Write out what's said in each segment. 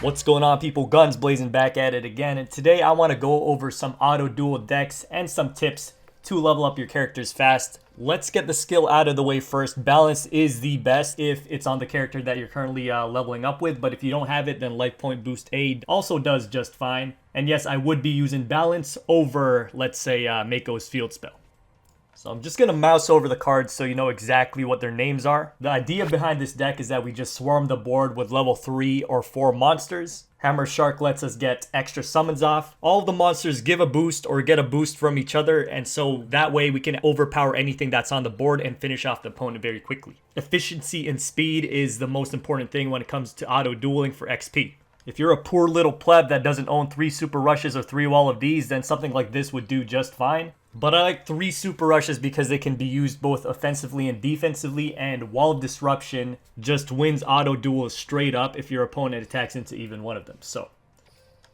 What's going on, people? Guns blazing back at it again, and today I want to go over some auto duel decks and some tips to level up your characters fast. Let's get the skill out of the way first. Balance is the best if it's on the character that you're currently leveling up with, but if you don't have it, then life point boost aid also does just fine. And yes, I would be using balance over, let's say, Mako's field spell. So I'm just going to mouse over the cards so you know exactly what their names are. The idea behind this deck is that we just swarm the board with level 3 or 4 monsters. Hammer Shark lets us get extra summons off. All of the monsters give a boost or get a boost from each other, and so that way we can overpower anything that's on the board and finish off the opponent very quickly. Efficiency and speed is the most important thing when it comes to auto dueling for XP. If you're a poor little pleb that doesn't own 3 super rushes or 3 wall of these, then something like this would do just fine. But I like 3 super rushes because they can be used both offensively and defensively, and Wall of Disruption just wins auto duels straight up if your opponent attacks into even one of them. So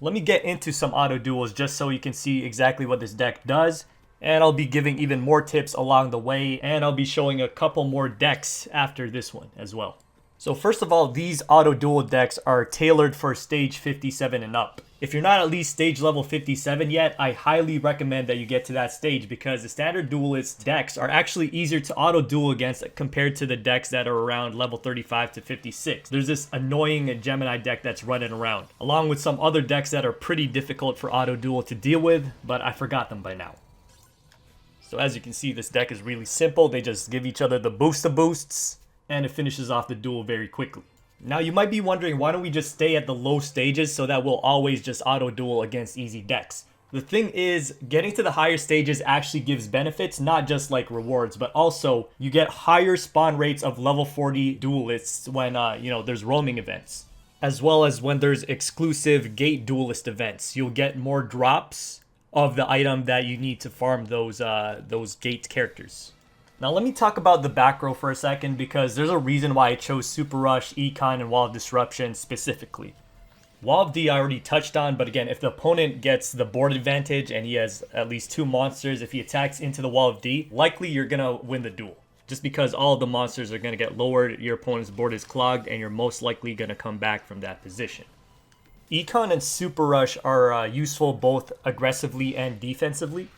let me get into some auto duels just so you can see exactly what this deck does, and I'll be giving even more tips along the way, and I'll be showing a couple more decks after this one as well. So first of all, these auto duel decks are tailored for stage 57 and up. If you're not at least stage level 57 yet, I highly recommend that you get to that stage because the standard duelist decks are actually easier to auto duel against compared to the decks that are around level 35 to 56. There's this annoying Gemini deck that's running around, along with some other decks that are pretty difficult for auto duel to deal with, but I forgot them by now. So as you can see, this deck is really simple. They just give each other the boosts, and it finishes off the duel very quickly. Now you might be wondering, why don't we just stay at the low stages so that we'll always just auto duel against easy decks? The thing is, getting to the higher stages actually gives benefits, not just like rewards, but also you get higher spawn rates of level 40 duelists when there's roaming events, as well as when there's exclusive gate duelist events. You'll get more drops of the item that you need to farm those gate characters. Now let me talk about the back row for a second because there's a reason why I chose Super Rush, Econ, and Wall of Disruption specifically. Wall of D I already touched on, but again, if the opponent gets the board advantage and he has at least 2 monsters, if he attacks into the Wall of D, likely you're going to win the duel. Just because all of the monsters are going to get lowered, your opponent's board is clogged, and you're most likely going to come back from that position. Econ and Super Rush are useful both aggressively and defensively.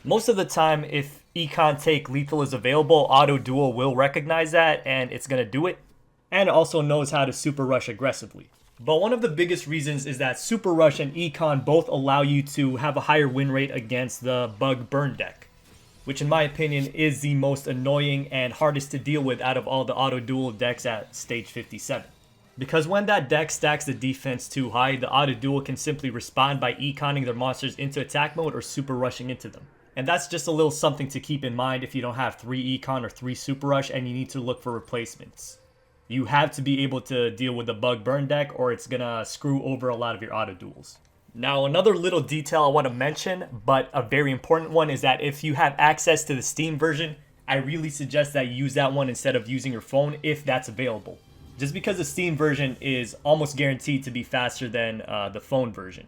Most of the time, if Econ Take Lethal is available, Auto Duel will recognize that and it's going to do it. And it also knows how to Super Rush aggressively. But one of the biggest reasons is that Super Rush and Econ both allow you to have a higher win rate against the Bug Burn deck, which in my opinion is the most annoying and hardest to deal with out of all the Auto Duel decks at stage 57. Because when that deck stacks the defense too high, the Auto Duel can simply respond by Econing their monsters into attack mode or Super Rushing into them. And that's just a little something to keep in mind if you don't have 3 Econ or 3 Super Rush and you need to look for replacements. You have to be able to deal with the Bug Burn deck or it's gonna screw over a lot of your auto duels. Now another little detail I want to mention, but a very important one, is that if you have access to the Steam version, I really suggest that you use that one instead of using your phone if that's available. Just because the Steam version is almost guaranteed to be faster than the phone version.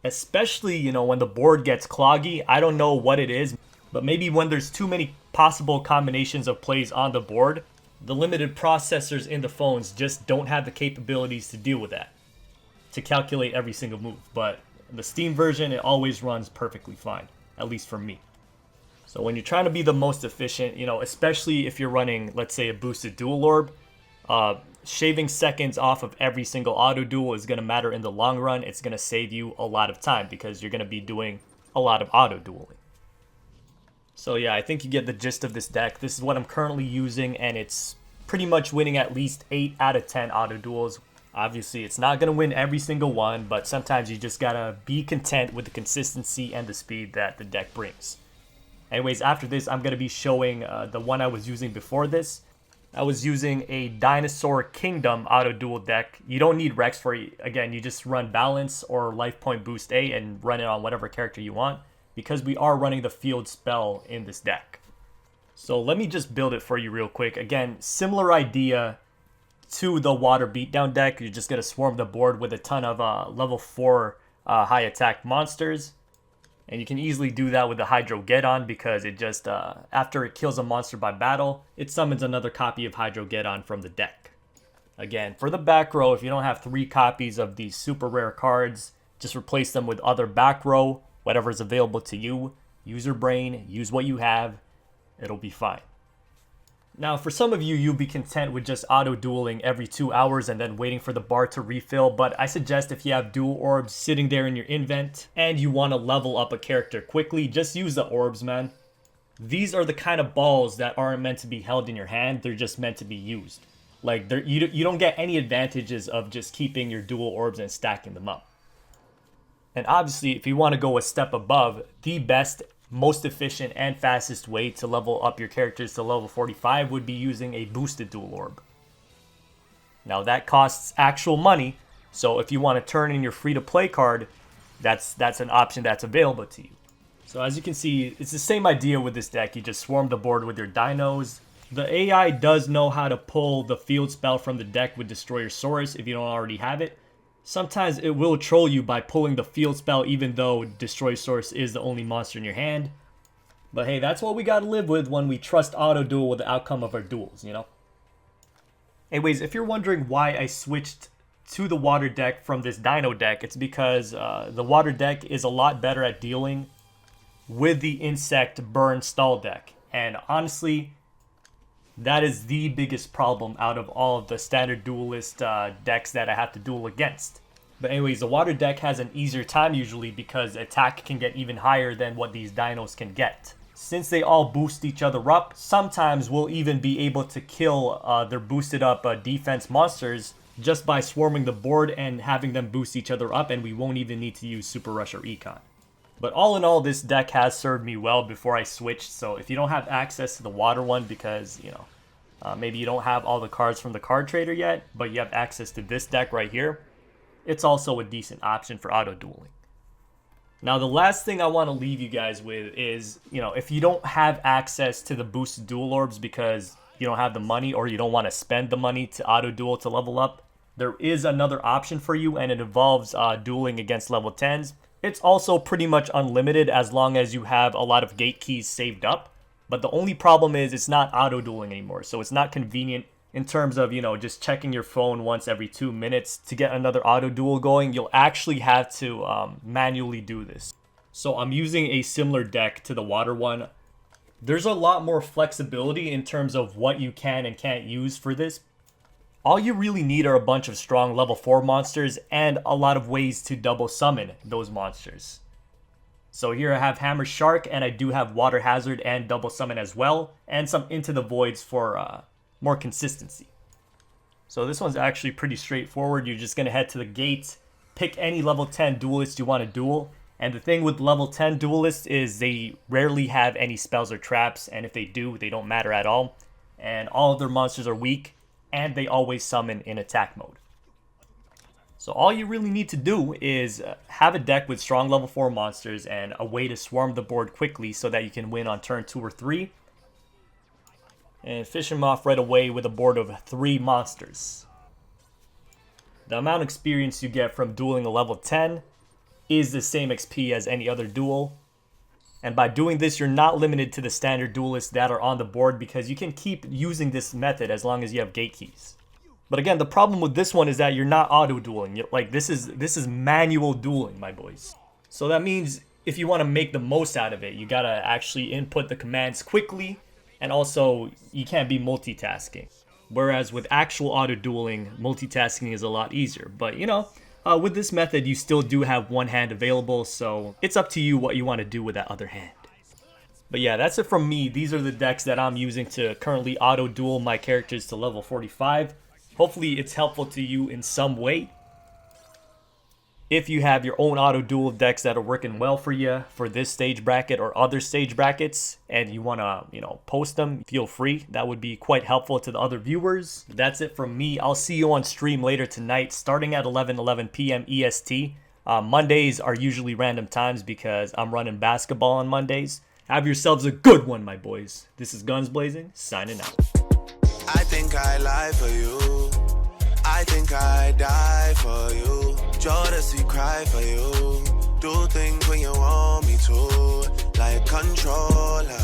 Especially, when the board gets cloggy. I don't know what it is, but maybe when there's too many possible combinations of plays on the board, the limited processors in the phones just don't have the capabilities to deal with that, to calculate every single move. But the Steam version, it always runs perfectly fine, at least for me. So when you're trying to be the most efficient, especially if you're running, let's say, a boosted Dual Orb, shaving seconds off of every single auto duel is going to matter in the long run. It's going to save you a lot of time because you're going to be doing a lot of auto dueling. So yeah, I think you get the gist of this deck. This is what I'm currently using, and it's pretty much winning at least 8 out of 10 auto duels. Obviously, it's not going to win every single one, but sometimes you just got to be content with the consistency and the speed that the deck brings. Anyways, after this, I'm going to be showing the one I was using before this. I was using a Dinosaur Kingdom auto duel deck. You don't need Rex for it. Again, you just run Balance or Life Point Boost A and run it on whatever character you want, because we are running the field spell in this deck. So let me just build it for you real quick. Again, similar idea to the Water Beatdown deck. You're just going to swarm the board with a ton of level 4 high attack monsters. And you can easily do that with the Hydro Geddon because it just, after it kills a monster by battle, it summons another copy of Hydro Geddon from the deck. Again, for the back row, if you don't have 3 copies of these super rare cards, just replace them with other back row, whatever's available to you. Use your brain, use what you have, it'll be fine. Now, for some of you, you'll be content with just auto-dueling every 2 hours and then waiting for the bar to refill, but I suggest if you have dual orbs sitting there in your invent and you want to level up a character quickly, just use the orbs, man. These are the kind of balls that aren't meant to be held in your hand, they're just meant to be used. Like, you don't get any advantages of just keeping your dual orbs and stacking them up. And obviously, if you want to go a step above, the best, most efficient, and fastest way to level up your characters to level 45 would be using a boosted dual orb. Now, that costs actual money, so if you want to turn in your free-to-play card, that's an option that's available to you. So as you can see, it's the same idea with this deck. You just swarm the board with your dinos. The AI does know how to pull the field spell from the deck with Destroyer-saurus if you don't already have it. Sometimes it will troll you by pulling the field spell even though Destroyer-saurus is the only monster in your hand. But hey, that's what we gotta live with when we trust auto-duel with the outcome of our duels, you know? Anyways, if you're wondering why I switched to the water deck from this dino deck, it's because the water deck is a lot better at dealing with the insect burn stall deck. And honestly, that is the biggest problem out of all of the standard duelist decks that I have to duel against. But anyways, the water deck has an easier time usually because attack can get even higher than what these dinos can get. Since they all boost each other up, sometimes we'll even be able to kill their boosted up defense monsters just by swarming the board and having them boost each other up, and we won't even need to use Super Rush or Econ. But all in all, this deck has served me well before I switched, so if you don't have access to the water one because, you know, maybe you don't have all the cards from the card trader yet, but you have access to this deck right here, it's also a decent option for auto-dueling. Now, the last thing I want to leave you guys with is, you know, if you don't have access to the boosted dual orbs because you don't have the money or you don't want to spend the money to auto-duel to level up, there is another option for you, and it involves dueling against level 10s. It's also pretty much unlimited as long as you have a lot of gate keys saved up. But the only problem is it's not auto-dueling anymore, so it's not convenient in terms of, you know, just checking your phone once every 2 minutes to get another auto-duel going. You'll actually have to manually do this. So I'm using a similar deck to the water one. There's a lot more flexibility in terms of what you can and can't use for this. All you really need are a bunch of strong level 4 monsters and a lot of ways to double summon those monsters. So here I have Hammer Shark, and I do have Water Hazard and double summon as well, and some Into the Voids for more consistency. So this one's actually pretty straightforward. You're just going to head to the gate, pick any level 10 duelist you want to duel. And the thing with level 10 duelists is they rarely have any spells or traps, and if they do, they don't matter at all. And all of their monsters are weak, and they always summon in attack mode. So all you really need to do is have a deck with strong level 4 monsters and a way to swarm the board quickly so that you can win on turn 2 or 3. And fish them off right away with a board of 3 monsters. The amount of experience you get from dueling a level 10 is the same XP as any other duel. And by doing this, you're not limited to the standard duelists that are on the board because you can keep using this method as long as you have gate keys. But again, the problem with this one is that you're not auto-dueling. Like, this is manual dueling, my boys. So that means if you want to make the most out of it, you gotta actually input the commands quickly, and also you can't be multitasking. Whereas with actual auto-dueling, multitasking is a lot easier. But you know, with this method, you still do have one hand available, so it's up to you what you want to do with that other hand. But yeah, that's it from me. These are the decks that I'm using to currently auto-duel my characters to level 45. Hopefully it's helpful to you in some way. If you have your own auto-duel decks that are working well for you for this stage bracket or other stage brackets, and you want to, you know, post them, feel free. That would be quite helpful to the other viewers. That's it from me. I'll see you on stream later tonight, starting at 11 PM EST. Mondays are usually random times because I'm running basketball on Mondays. Have yourselves a good one, my boys. This is Gunsblazing, signing out. I think I lie for you. I think I die for you. Jodeci cry for you. Do things when you want me to. Like controller.